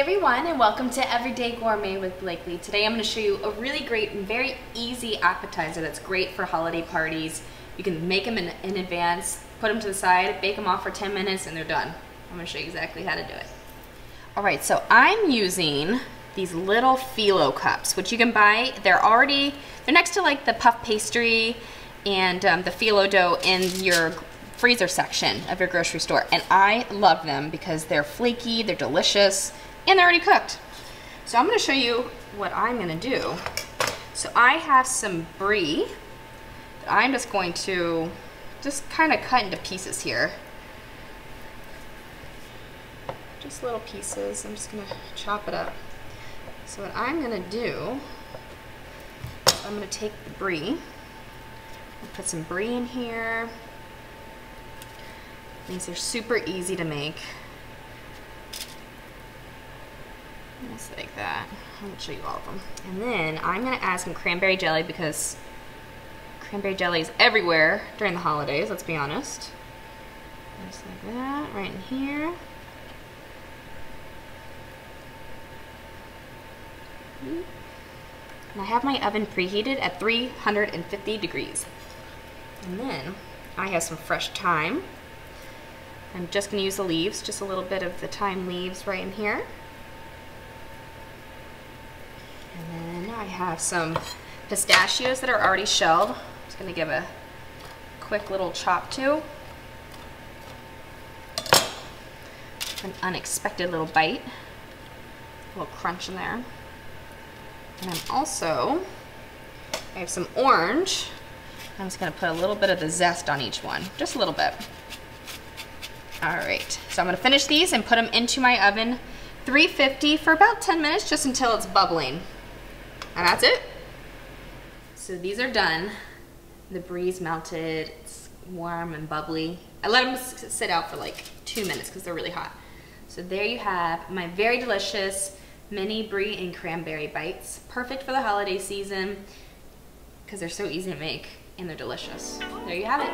everyone, and welcome to Everyday Gourmet with Blakely. Today I'm going to show you a really great and very easy appetizer that's great for holiday parties. You can make them in advance, put them to the side, bake them off for 10 minutes, and they're done. I'm going to show you exactly how to do it. Alright, so I'm using these little phyllo cups, which you can buy. They're next to like the puff pastry and the phyllo dough in your freezer section of your grocery store, and I love them because they're flaky, they're delicious, and they're already cooked. So I'm going to show you what I'm going to do. So I have some Brie that I'm just going to kind of cut into pieces here. Just little pieces. I'm just going to chop it up. So what I'm going to do is I'm going to take the Brie, put some Brie in here. These are super easy to make. Just like that. I'm going to show you all of them. And then I'm going to add some cranberry jelly because cranberry jelly is everywhere during the holidays, let's be honest. Just like that, right in here. And I have my oven preheated at 350 degrees. And then I have some fresh thyme. I'm just going to use the leaves, just a little bit of the thyme leaves right in here. And then I have some pistachios that are already shelled. I'm just going to give a quick little chop to. An unexpected little bite. A little crunch in there. And I have some orange. I'm just going to put a little bit of the zest on each one, just a little bit. Alright, so I'm going to finish these and put them into my oven, 350 for about 10 minutes, just until it's bubbling. And that's it. So these are done. The Brie's melted, it's warm and bubbly. I let them sit out for like 2 minutes because they're really hot. So there you have my very delicious mini Brie and cranberry bites. Perfect for the holiday season because they're so easy to make and they're delicious. There you have it.